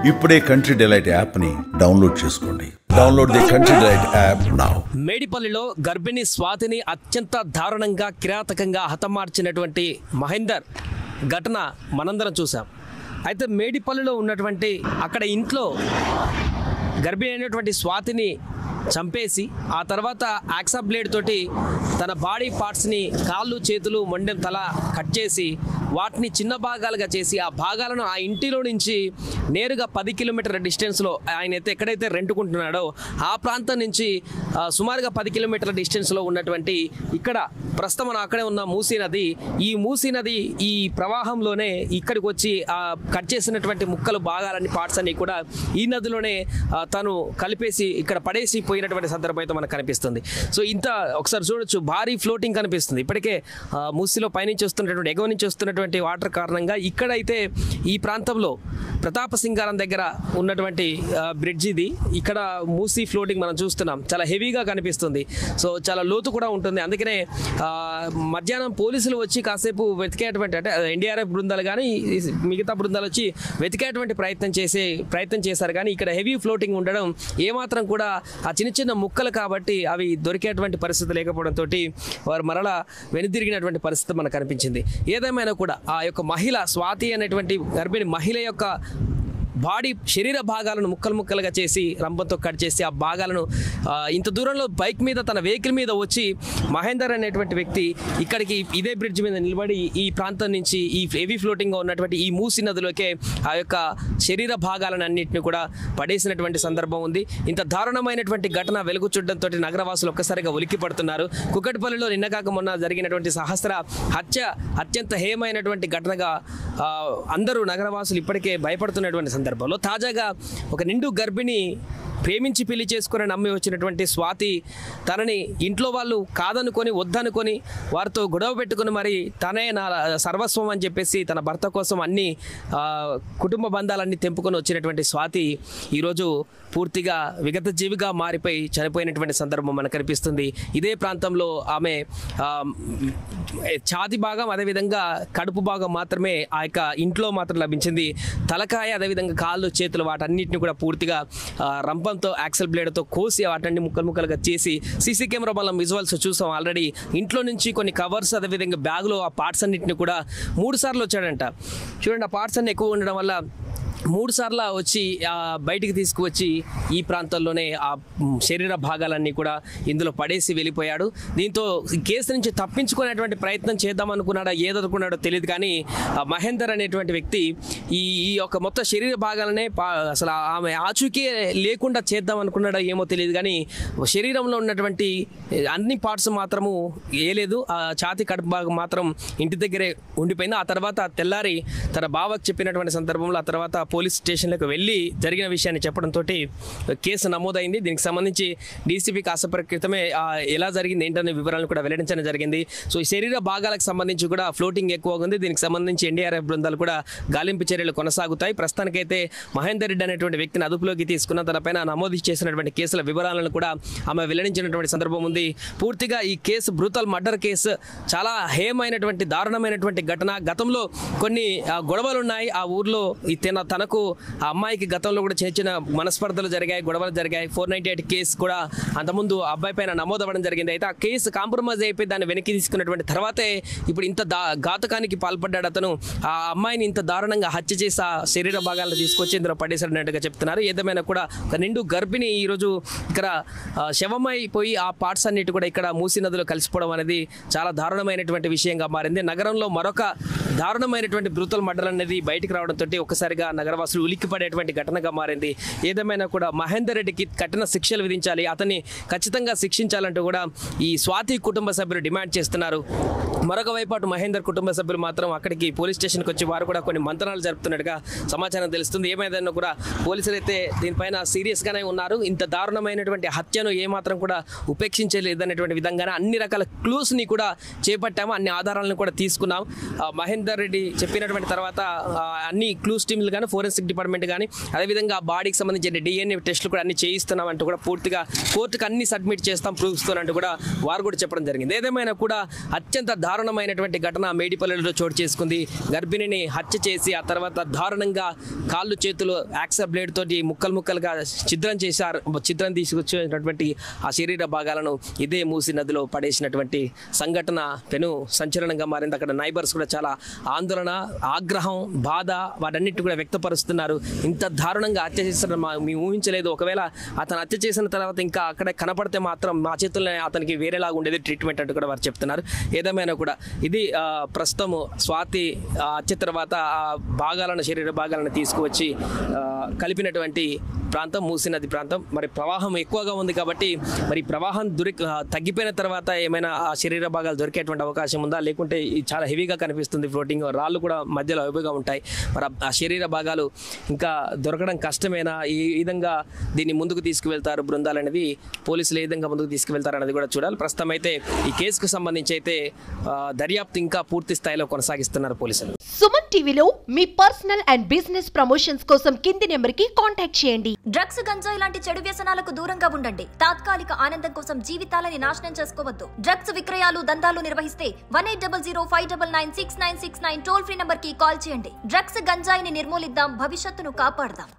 ఇప్పుడే Country Delight యాప్ని download చేసుకోండి. Download the Country Delight app now. మేడిపల్లిలో గర్భిణి స్వాతిని అత్యంత దారుణంగా కిరాతకంగా హతమార్చినటువంటి మహేందర్ ఘటన మనందరం చూసాం. అయితే మేడిపల్లిలో ఉన్నటువంటి అక్కడ ఇంట్లో గర్భిణి అయినటువంటి స్వాతిని చంపేసి ఆ తర్వాత యాక్సా బ్లేడ్ తోటి తన బాడీ పార్ట్స్ని కాళ్ళు చేతులు మొండెం తల కట్ చేసి వాటిని చిన్న భాగాలుగా చేసి ఆ భాగాలను ఆ ఇంటిలో నుంచి నేరుగా 10 కిలోమీటర్ల డిస్టెన్స్లో ఆయన అయితే ఎక్కడైతే రెంటుకుంటున్నాడో ఆ ప్రాంతం నుంచి సుమారుగా 10 కిలోమీటర్ల డిస్టెన్స్లో ఉన్నటువంటి ఇక్కడ ప్రస్తుతం మనం అక్కడే ఉన్న మూసీ నది, ఈ మూసీ నది ఈ ప్రవాహంలోనే ఇక్కడికి వచ్చి కట్ చేసినటువంటి ముక్కలు భాగాలన్నీ పార్ట్స్ అన్ని కూడా ఈ నదిలోనే తను కలిపేసి ఇక్కడ పడేసి పోయినటువంటి సందర్భం అయితే మనకు కనిపిస్తుంది. సో ఇంత ఒకసారి చూడొచ్చు, భారీ ఫ్లోటింగ్ కనిపిస్తుంది. ఇప్పటికే మూసీలో పైనుంచి వస్తున్నటువంటి ఎగువ నుంచి వస్తున్నటువంటి వాటర్ కారణంగా ఇక్కడైతే ఈ ప్రాంతంలో ప్రతాప సింగారం దగ్గర ఉన్నటువంటి బ్రిడ్జ్ ఇది. ఇక్కడ మూసీ ఫ్లోటింగ్ మనం చూస్తున్నాం, చాలా హెవీగా కనిపిస్తుంది. సో చాలా లోతు కూడా ఉంటుంది. అందుకనే మధ్యాహ్నం పోలీసులు వచ్చి కాసేపు వెతికేటువంటి అంటే ఎన్డీఆర్ఎఫ్ బృందాలు కానీ మిగతా బృందాలు వచ్చి వెతికేటువంటి ప్రయత్నం చేశారు. కానీ ఇక్కడ హెవీ ఫ్లోటింగ్ ఉండడం ఏమాత్రం కూడా ఆ చిన్న చిన్న ముక్కలు కాబట్టి అవి దొరికేటువంటి పరిస్థితి లేకపోవడంతో వారు మరలా వెనుదిరిగినటువంటి పరిస్థితి మనకు కనిపించింది. ఏదేమైనా కూడా ఆ యొక్క మహిళ స్వాతి అనేటువంటి గర్భిణి మహిళ యొక్క బాడీ శరీర భాగాలను ముక్కలుగా చేసి రంపంతో కట్ చేసి ఆ భాగాలను ఇంత దూరంలో బైక్ మీద తన వెహికల్ మీద వచ్చి మహేందర్ అనేటువంటి వ్యక్తి ఇక్కడికి ఇదే బ్రిడ్జ్ మీద నిలబడి ఈ ప్రాంతం నుంచి ఈ హెవీ ఫ్లోటింగ్గా ఉన్నటువంటి ఈ మూసీ నదిలోకే ఆ యొక్క శరీర భాగాలను అన్నింటినీ కూడా పడేసినటువంటి సందర్భం ఉంది. ఇంత దారుణమైనటువంటి ఘటన వెలుగు చూడడంతో నగరవాసులు ఒక్కసారిగా ఉలిక్కి పడుతున్నారు. కుకట్పల్లిలో నిన్న కాక మొన్న జరిగినటువంటి సహస్ర హత్య అత్యంత హేయమైనటువంటి ఘటనగా అందరూ నగరవాసులు ఇప్పటికే భయపడుతున్నటువంటి సందర్భంలో తాజాగా ఒక నిండు గర్భిణి ప్రేమించి పెళ్లి చేసుకుని నమ్మి వచ్చినటువంటి స్వాతి తనని ఇంట్లో వాళ్ళు కాదనుకొని వద్దనుకొని వారితో గొడవ పెట్టుకుని మరి తనే నా సర్వస్వం అని చెప్పేసి తన భర్త కోసం అన్ని కుటుంబ బంధాలన్నీ తెంపుకొని వచ్చినటువంటి స్వాతి ఈరోజు పూర్తిగా విగత జీవిగా మారిపోయి చనిపోయినటువంటి సందర్భం మనకు కనిపిస్తుంది. ఇదే ప్రాంతంలో ఆమె ఛాతి భాగం అదేవిధంగా కడుపు భాగం మాత్రమే ఆ యొక్క ఇంట్లో మాత్రం లభించింది. తలకాయ అదేవిధంగా కాళ్ళు చేతులు వాటన్నిటిని కూడా పూర్తిగా రంపంతో యాక్సల్ బ్లేడ్తో కోసి వాటన్ని ముక్కలుగా చేసి సీసీ కెమెరా వల్ల విజువల్స్ చూసాం ఆల్రెడీ. ఇంట్లో నుంచి కొన్ని కవర్స్ అదేవిధంగా బ్యాగ్లో ఆ పార్ట్స్ అన్నింటిని కూడా 3 సార్లు వచ్చాడంట. చూడండి, ఆ పార్ట్స్ అన్ని ఎక్కువ ఉండడం వల్ల 3 సార్లు వచ్చి బయటికి తీసుకువచ్చి ఈ ప్రాంతంలోనే ఆ శరీర భాగాలన్నీ కూడా ఇందులో పడేసి వెళ్ళిపోయాడు. దీంతో కేసు నుంచి తప్పించుకునేటువంటి ప్రయత్నం చేద్దామనుకున్నాడో ఏదనుకున్నాడో తెలియదు. కానీ మహేందర్ అనేటువంటి వ్యక్తి ఈ యొక్క మొత్తం శరీర భాగాలనే అసలు ఆమె ఆచూకీ లేకుండా చేద్దాం అనుకున్నాడో ఏమో తెలియదు. కానీ శరీరంలో ఉన్నటువంటి అన్ని పార్ట్స్ మాత్రము ఏలేదు, ఆ ఛాతి కడుపు భాగం మాత్రం ఇంటి దగ్గరే ఉండిపోయింది. ఆ తర్వాత తెల్లారి తన బావకు చెప్పినటువంటి సందర్భంలో ఆ తర్వాత పోలీస్ స్టేషన్లకు వెళ్ళి జరిగిన విషయాన్ని చెప్పడంతో కేసు నమోదైంది. దీనికి సంబంధించి డీసీపీ కాసేపటి క్రితమే ఎలా జరిగింది ఏంటనే వివరాలను కూడా వెల్లడించడం జరిగింది. సో ఈ శరీర భాగాలకు సంబంధించి కూడా ఫ్లోటింగ్ ఎక్కువగా ఉంది. దీనికి సంబంధించి ఎన్డీఆర్ఎఫ్ బృందాలు కూడా గాలింపు చర్యలు కొనసాగుతాయి. ప్రస్తుతానికైతే మహేందర్ రెడ్డి అనేటువంటి వ్యక్తిని అదుపులోకి తీసుకున్న తనపైన నమోదు చేసినటువంటి కేసుల వివరాలను కూడా ఆమె వెల్లడించినటువంటి సందర్భం ఉంది. పూర్తిగా ఈ కేసు బ్రూటల్ మర్డర్ కేసు, చాలా హేయమైనటువంటి దారుణమైనటువంటి ఘటన. గతంలో కొన్ని గొడవలు ఉన్నాయి ఆ ఊర్లో. తనకు ఆ అమ్మాయికి గతంలో కూడా చిన్న చిన్న మనస్పర్ధలు జరిగాయి, గొడవలు జరిగాయి. 498 కేసు కూడా అంతకుముందు అబ్బాయి పైన నమోదవ్వడం జరిగింది. అయితే ఆ కేసు కాంప్రమైజ్ అయిపోయి దాన్ని వెనక్కి తీసుకున్నటువంటి తర్వాతే ఇప్పుడు ఇంత ఘాతకానికి పాల్పడ్డాడు అతను. ఆ అమ్మాయిని ఇంత దారుణంగా హత్య చేసి ఆ శరీర భాగాలను తీసుకొచ్చి ఇందులో పడేసినట్టుగా చెప్తున్నారు. ఏదేమైనా కూడా ఒక నిండు గర్భిణి ఈరోజు ఇక్కడ శవమైపోయి ఆ పార్ట్స్ అన్నిటి కూడా ఇక్కడ మూసీ నదిలో కలిసిపోవడం అనేది చాలా దారుణమైనటువంటి విషయంగా మారింది. నగరంలో మరొక దారుణమైనటువంటి బ్రూటల్ మర్డర్ అనేది బయటికి రావడంతో ఒక్కసారిగా నగరవాసులు ఉలిక్కిపడేటువంటి ఘటనగా మారింది. ఏదేమైనా కూడా మహేందర్ రెడ్డికి కఠిన శిక్షలు విధించాలి, అతన్ని ఖచ్చితంగా శిక్షించాలంటూ కూడా ఈ స్వాతి కుటుంబ సభ్యులు డిమాండ్ చేస్తున్నారు. మరొక వైపు అటు మహేందర్ కుటుంబ సభ్యులు మాత్రం అక్కడికి పోలీస్ స్టేషన్కి వచ్చి వారు కూడా కొన్ని మంతనాలు జరుపుతున్నట్టుగా సమాచారం తెలుస్తుంది. ఏమైనా కూడా పోలీసులు అయితే దీనిపైన సీరియస్గానే ఉన్నారు. ఇంత దారుణమైనటువంటి హత్యను ఏమాత్రం కూడా ఉపేక్షించలేదనేటువంటి విధంగానే అన్ని రకాల క్లూస్ని కూడా చేపట్టాము, అన్ని ఆధారాలను కూడా తీసుకున్నాం. మహేందర్ రెడ్డి చెప్పినటువంటి తర్వాత అన్ని క్లూస్ టీంలు కానీ ఫోరెన్సిక్ డిపార్ట్మెంట్ కానీ అదేవిధంగా బాడీకి సంబంధించిన DNA టెస్టులు కూడా అన్ని చేయిస్తున్నాం అంటూ కూడా పూర్తిగా కోర్టుకు అన్ని సబ్మిట్ చేస్తాం ప్రూఫ్స్తో అంటూ కూడా వారు కూడా చెప్పడం జరిగింది. ఏదేమైనా కూడా అత్యంత దారుణమైనటువంటి ఘటన మేడిపల్లిలో చోటు చేసుకుంది. గర్భిణిని హత్య చేసి ఆ తర్వాత దారుణంగా కాళ్ళు చేతులు యాక్సర్ బ్లేడ్ తోటి ముక్కలుగా చిద్రం తీసుకొచ్చినటువంటి ఆ శరీర భాగాలను ఇదే మూసి నదిలో పడేసినటువంటి సంఘటన పెను సంచలనంగా మారింది. అక్కడ నైబర్స్ కూడా చాలా ఆందోళన, ఆగ్రహం, బాధ వాటన్నిటి కూడా వ్యక్తపరుస్తున్నారు. ఇంత దారుణంగా హత్య చేసిన మేము ఊహించలేదు. ఒకవేళ అతను హత్య చేసిన తర్వాత ఇంకా అక్కడే కనపడితే మాత్రం మా చేతుల్లో అతనికి వేరేలాగా ఉండేది ట్రీట్మెంట్ అంటూ కూడా వారు చెప్తున్నారు. ఏదేమైనా కూడా ఇది ప్రస్తుతం స్వాతి హత్య తర్వాత ఆ శరీర భాగాలను తీసుకువచ్చి కలిపినటువంటి ప్రాంతం మూసీ నది ప్రాంతం. మరి ప్రవాహం ఎక్కువగా ఉంది కాబట్టి మరి ప్రవాహం తగ్గిపోయిన తర్వాత ఏమైనా ఆ శరీర భాగాలు దొరికేటువంటి అవకాశం ఉందా, లేకుంటే చాలా హెవీగా కనిపిస్తుంది ఫ్లోటింగ్, రాళ్ళు కూడా మధ్యలో హెవీగా ఉంటాయి. మరి ఆ శరీర భాగాలు ఇంకా దొరకడం కష్టమేనా, ఈ విధంగా దీన్ని ముందుకు తీసుకువెళ్తారు బృందాలు అనేది, పోలీసులు ఏ విధంగా ముందుకు తీసుకువెళ్తారు అనేది కూడా చూడాలి. ప్రస్తుతం అయితే ఈ కేసుకు సంబంధించి అయితే దర్యాప్తు ఇంకా పూర్తి స్థాయిలో కొనసాగిస్తున్నారు పోలీసులు. సుమన్ టీవీలో మీ పర్సనల్ అండ్ బిజినెస్ ప్రమోషన్స్ కోసం కింది నెంబర్కి కాంటాక్ట్ చేయండి. డ్రగ్స్, గంజాయి లాంటి చెడు వ్యసనాలకు దూరంగా ఉండండి. తాత్కాలిక ఆనందం కోసం జీవితాలని నాశనం చేసుకోవద్దు. డ్రగ్స్ విక్రయాలు, దందాలు నిర్వహిస్తే 180059996969 టోల్ ఫ్రీ నంబర్ కి కాల్ చేయండి. డ్రగ్స్, గంజాయిని నిర్మూలిద్దాం, భవిష్యత్తును కాపాడదాం.